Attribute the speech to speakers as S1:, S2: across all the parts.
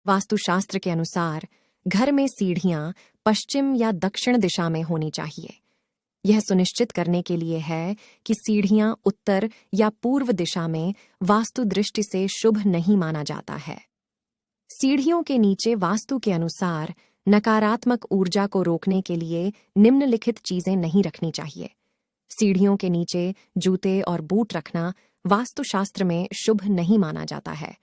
S1: वास्तुशास्त्र के अनुसार घर में सीढ़ियां पश्चिम या दक्षिण दिशा में होनी चाहिए। यह सुनिश्चित करने के लिए है कि सीढ़ियां उत्तर या पूर्व दिशा में वास्तु दृष्टि से शुभ नहीं माना जाता है। सीढ़ियों के नीचे वास्तु के अनुसार नकारात्मक ऊर्जा को रोकने के लिए निम्नलिखित चीजें नहीं रखनी चाहिए। सीढ़ियों के नीचे जूते और बूट रखना वास्तुशास्त्र में शुभ नहीं माना जाता है।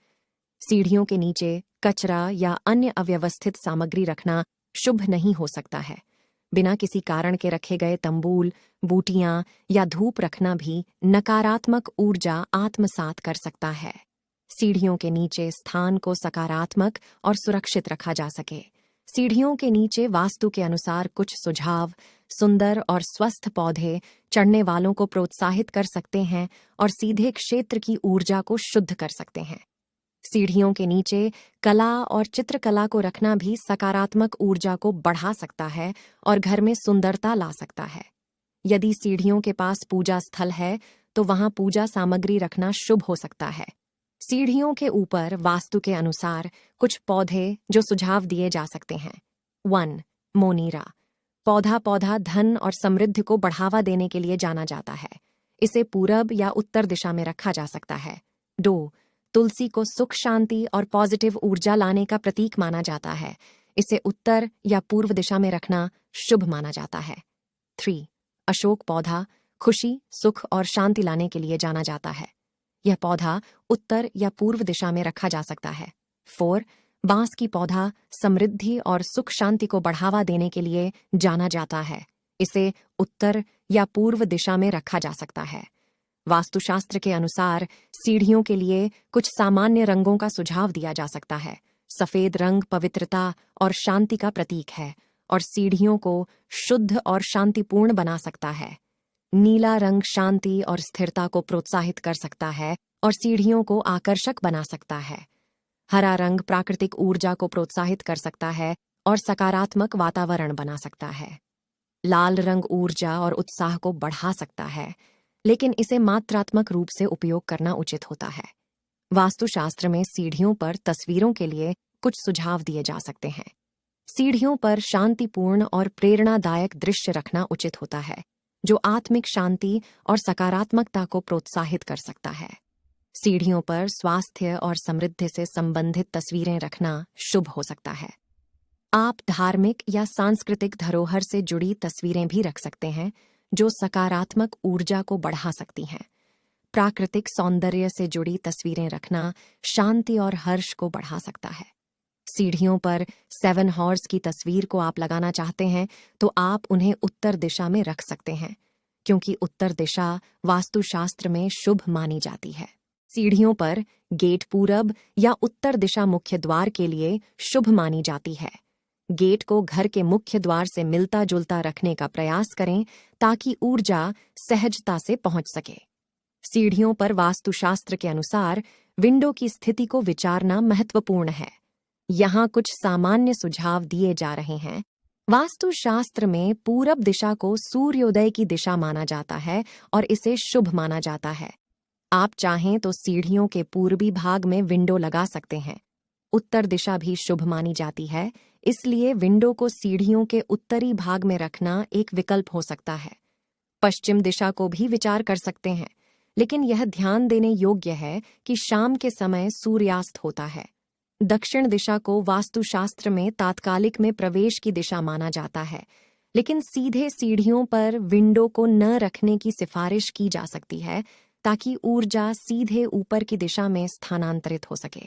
S1: सीढ़ियों के नीचे कचरा या अन्य अव्यवस्थित सामग्री रखना शुभ नहीं हो सकता है। बिना किसी कारण के रखे गए तंबूल, बूटियां या धूप रखना भी नकारात्मक ऊर्जा आत्मसात कर सकता है। सीढ़ियों के नीचे स्थान को सकारात्मक और सुरक्षित रखा जा सके। सीढ़ियों के नीचे वास्तु के अनुसार कुछ सुझाव सुंदर और स्वस्थ पौधे चढ़ने वालों को प्रोत्साहित कर सकते हैं और सीधे क्षेत्र की ऊर्जा को शुद्ध कर सकते हैं। सीढ़ियों के नीचे कला और चित्रकला को रखना भी सकारात्मक ऊर्जा को बढ़ा सकता है और घर में सुंदरता ला सकता है। यदि सीढ़ियों के पास पूजा स्थल है तो वहां पूजा सामग्री रखना शुभ हो सकता है। सीढ़ियों के ऊपर वास्तु के अनुसार कुछ पौधे जो सुझाव दिए जा सकते हैं। 1. मोनीरा पौधा धन और समृद्धि को बढ़ावा देने के लिए जाना जाता है। इसे पूरब या उत्तर दिशा में रखा जा सकता है। 2. तुलसी को सुख शांति और पॉजिटिव ऊर्जा लाने का प्रतीक माना जाता है। इसे उत्तर या पूर्व दिशा में रखना शुभ माना जाता है। 3. अशोक पौधा खुशी सुख और शांति लाने के लिए जाना जाता है। यह पौधा उत्तर या पूर्व दिशा में रखा जा सकता है। 4. बांस की पौधा समृद्धि और सुख शांति को बढ़ावा देने के लिए जाना जाता है। इसे उत्तर या पूर्व दिशा में रखा जा सकता है। वास्तुशास्त्र के अनुसार सीढ़ियों के लिए कुछ सामान्य रंगों का सुझाव दिया जा सकता है। सफेद रंग पवित्रता और शांति का प्रतीक है और सीढ़ियों को शुद्ध और शांतिपूर्ण बना सकता है। नीला रंग शांति और स्थिरता को प्रोत्साहित कर सकता है और सीढ़ियों को आकर्षक बना सकता है। हरा रंग प्राकृतिक ऊर्जा को प्रोत्साहित कर सकता है और सकारात्मक वातावरण बना सकता है। लाल रंग ऊर्जा और उत्साह को बढ़ा सकता है, लेकिन इसे मात्रात्मक रूप से उपयोग करना उचित होता है। वास्तुशास्त्र में सीढ़ियों पर तस्वीरों के लिए कुछ सुझाव दिए जा सकते हैं। सीढ़ियों पर शांतिपूर्ण और प्रेरणादायक दृश्य रखना उचित होता है, जो आत्मिक शांति और सकारात्मकता को प्रोत्साहित कर सकता है। सीढ़ियों पर स्वास्थ्य और समृद्धि से संबंधित तस्वीरें रखना शुभ हो सकता है। आप धार्मिक या सांस्कृतिक धरोहर से जुड़ी तस्वीरें भी रख सकते हैं, जो सकारात्मक ऊर्जा को बढ़ा सकती हैं। प्राकृतिक सौंदर्य से जुड़ी तस्वीरें रखना शांति और हर्ष को बढ़ा सकता है। सीढ़ियों पर 7 हॉर्स की तस्वीर को आप लगाना चाहते हैं तो आप उन्हें उत्तर दिशा में रख सकते हैं, क्योंकि उत्तर दिशा वास्तुशास्त्र में शुभ मानी जाती है। सीढ़ियों पर गेट पूरब या उत्तर दिशा मुख्य द्वार के लिए शुभ मानी जाती है। गेट को घर के मुख्य द्वार से मिलता जुलता रखने का प्रयास करें ताकि ऊर्जा सहजता से पहुंच सके। सीढ़ियों पर वास्तुशास्त्र के अनुसार विंडो की स्थिति को विचारना महत्वपूर्ण है। यहाँ कुछ सामान्य सुझाव दिए जा रहे हैं। वास्तुशास्त्र में पूरब दिशा को सूर्योदय की दिशा माना जाता है और इसे शुभ माना जाता है। आप चाहें तो सीढ़ियों के पूर्वी भाग में विंडो लगा सकते हैं। उत्तर दिशा भी शुभ मानी जाती है, इसलिए विंडो को सीढ़ियों के उत्तरी भाग में रखना एक विकल्प हो सकता है। पश्चिम दिशा को भी विचार कर सकते हैं, लेकिन यह ध्यान देने योग्य है कि शाम के समय सूर्यास्त होता है। दक्षिण दिशा को वास्तुशास्त्र में तात्कालिक में प्रवेश की दिशा माना जाता है, लेकिन सीधे सीढ़ियों पर विंडो को न रखने की सिफारिश की जा सकती है ताकि ऊर्जा सीधे ऊपर की दिशा में स्थानांतरित हो सके।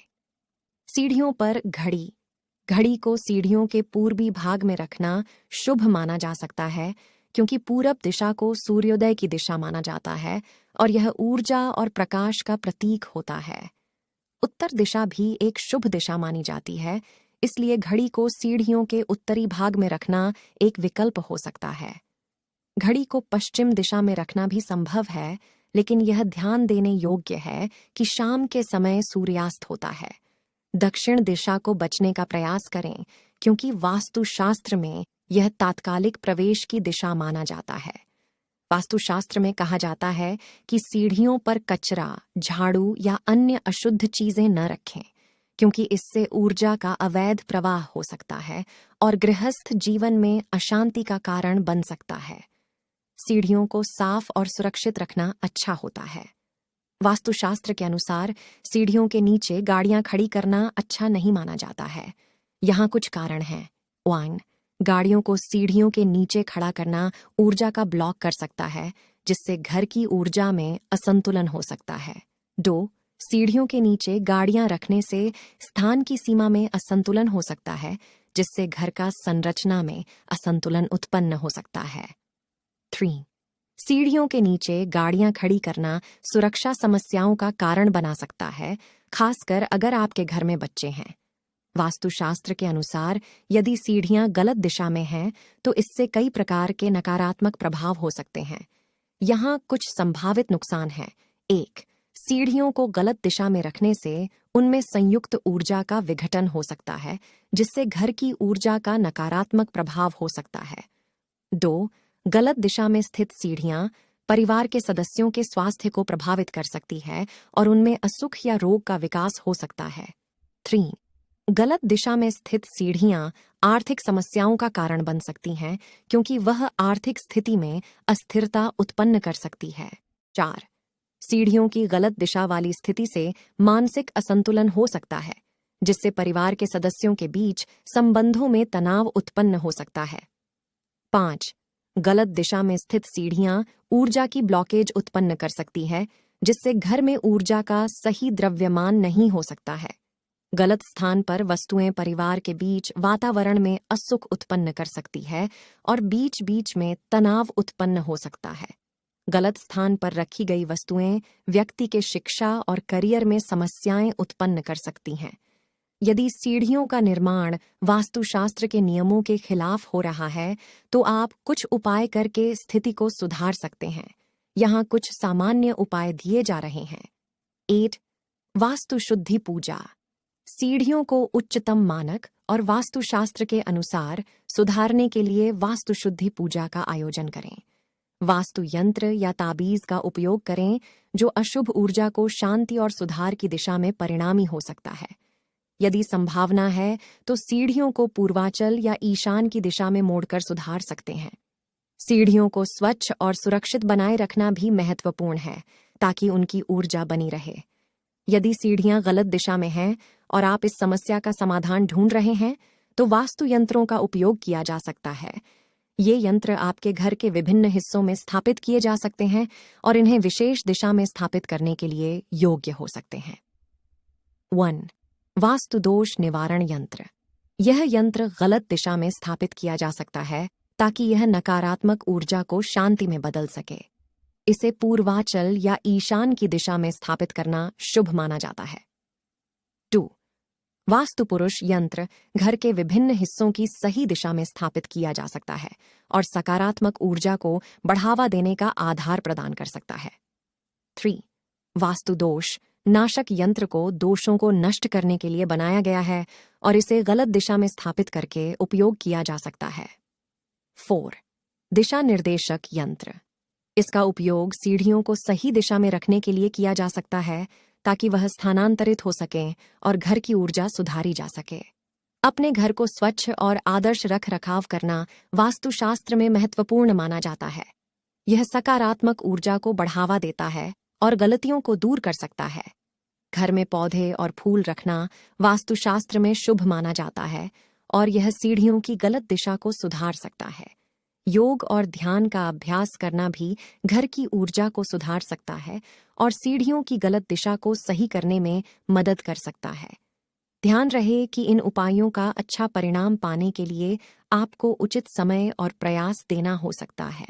S1: सीढ़ियों पर घड़ी को सीढ़ियों के पूर्वी भाग में रखना शुभ माना जा सकता है, क्योंकि पूरब दिशा को सूर्योदय की दिशा माना जाता है और यह ऊर्जा और प्रकाश का प्रतीक होता है। उत्तर दिशा भी एक शुभ दिशा मानी जाती है, इसलिए घड़ी को सीढ़ियों के उत्तरी भाग में रखना एक विकल्प हो सकता है। घड़ी को पश्चिम दिशा में रखना भी संभव है, लेकिन यह ध्यान देने योग्य है कि शाम के समय सूर्यास्त होता है। दक्षिण दिशा को बचने का प्रयास करें, क्योंकि वास्तुशास्त्र में यह तात्कालिक प्रवेश की दिशा माना जाता है। वास्तुशास्त्र में कहा जाता है कि सीढ़ियों पर कचरा, झाड़ू या अन्य अशुद्ध चीजें न रखें, क्योंकि इससे ऊर्जा का अवैध प्रवाह हो सकता है और गृहस्थ जीवन में अशांति का कारण बन सकता है। सीढ़ियों को साफ और सुरक्षित रखना अच्छा होता है। वास्तुशास्त्र के अनुसार सीढ़ियों के नीचे गाड़ियां खड़ी करना अच्छा नहीं माना जाता है। यहाँ कुछ कारण हैं। 1. गाड़ियों को सीढ़ियों के नीचे खड़ा करना ऊर्जा का ब्लॉक कर सकता है, जिससे घर की ऊर्जा में असंतुलन हो सकता है। 2. सीढ़ियों के नीचे गाड़ियां रखने से स्थान की सीमा में असंतुलन हो सकता है, जिससे घर का संरचना में असंतुलन उत्पन्न हो सकता है। 3. सीढ़ियों के नीचे गाड़ियां खड़ी करना सुरक्षा समस्याओं का कारण बना सकता है, खासकर अगर आपके घर में बच्चे हैं। वास्तुशास्त्र के अनुसार यदि सीढ़ियां गलत दिशा में हैं, तो इससे कई प्रकार के नकारात्मक प्रभाव हो सकते हैं। यहाँ कुछ संभावित नुकसान हैं। 1. सीढ़ियों को गलत दिशा में रखने से उनमें संयुक्त ऊर्जा का विघटन हो सकता है, जिससे घर की ऊर्जा का नकारात्मक प्रभाव हो सकता है। 2. गलत दिशा में स्थित सीढ़ियां परिवार के सदस्यों के स्वास्थ्य को प्रभावित कर सकती है और उनमें असुख या रोग का विकास हो सकता है। 3. गलत दिशा में स्थित सीढ़ियां आर्थिक समस्याओं का कारण बन सकती हैं, क्योंकि वह आर्थिक स्थिति में अस्थिरता उत्पन्न कर सकती है। 4. सीढ़ियों की गलत दिशा वाली स्थिति से मानसिक असंतुलन हो सकता है, जिससे परिवार के सदस्यों के बीच संबंधों में तनाव उत्पन्न हो सकता है। 5. गलत दिशा में स्थित सीढ़ियां ऊर्जा की ब्लॉकेज उत्पन्न कर सकती है, जिससे घर में ऊर्जा का सही द्रव्यमान नहीं हो सकता है। गलत स्थान पर वस्तुएं परिवार के बीच वातावरण में असुख उत्पन्न कर सकती है और बीच बीच में तनाव उत्पन्न हो सकता है। गलत स्थान पर रखी गई वस्तुएं व्यक्ति के शिक्षा और करियर में समस्याएं उत्पन्न कर सकती हैं। यदि सीढ़ियों का निर्माण वास्तुशास्त्र के नियमों के खिलाफ हो रहा है, तो आप कुछ उपाय करके स्थिति को सुधार सकते हैं। यहाँ कुछ सामान्य उपाय दिए जा रहे हैं। 8. वास्तुशुद्धि पूजा। सीढ़ियों को उच्चतम मानक और वास्तुशास्त्र के अनुसार सुधारने के लिए वास्तुशुद्धि पूजा का आयोजन करें। वास्तु यंत्र या ताबीज का उपयोग करें जो अशुभ ऊर्जा को शांति और सुधार की दिशा में परिणामी हो सकता है। यदि संभावना है तो सीढ़ियों को पूर्वांचल या ईशान की दिशा में मोड़कर सुधार सकते हैं। सीढ़ियों को स्वच्छ और सुरक्षित बनाए रखना भी महत्वपूर्ण है, ताकि उनकी ऊर्जा बनी रहे। यदि सीढ़ियां गलत दिशा में हैं और आप इस समस्या का समाधान ढूंढ रहे हैं, तो वास्तु यंत्रों का उपयोग किया जा सकता है। ये यंत्र आपके घर के विभिन्न हिस्सों में स्थापित किए जा सकते हैं और इन्हें विशेष दिशा में स्थापित करने के लिए योग्य हो सकते हैं। 1. वास्तु दोष निवारण यंत्र। यह यंत्र गलत दिशा में स्थापित किया जा सकता है ताकि यह नकारात्मक ऊर्जा को शांति में बदल सके। इसे पूर्वांचल या ईशान की दिशा में स्थापित करना शुभ माना जाता है। 2. वास्तु पुरुष यंत्र घर के विभिन्न हिस्सों की सही दिशा में स्थापित किया जा सकता है और सकारात्मक ऊर्जा को बढ़ावा देने का आधार प्रदान कर सकता है। 3. वास्तु दोष नाशक यंत्र को दोषों को नष्ट करने के लिए बनाया गया है और इसे गलत दिशा में स्थापित करके उपयोग किया जा सकता है। 4. दिशा निर्देशक यंत्र। इसका उपयोग सीढ़ियों को सही दिशा में रखने के लिए किया जा सकता है ताकि वह स्थानांतरित हो सकें और घर की ऊर्जा सुधारी जा सके। अपने घर को स्वच्छ और आदर्श रख रखाव करना वास्तुशास्त्र में महत्वपूर्ण माना जाता है। यह सकारात्मक ऊर्जा को बढ़ावा देता है और गलतियों को दूर कर सकता है। घर में पौधे और फूल रखना वास्तुशास्त्र में शुभ माना जाता है और यह सीढ़ियों की गलत दिशा को सुधार सकता है। योग और ध्यान का अभ्यास करना भी घर की ऊर्जा को सुधार सकता है और सीढ़ियों की गलत दिशा को सही करने में मदद कर सकता है। ध्यान रहे कि इन उपायों का अच्छा परिणाम पाने के लिए आपको उचित समय और प्रयास देना हो सकता है।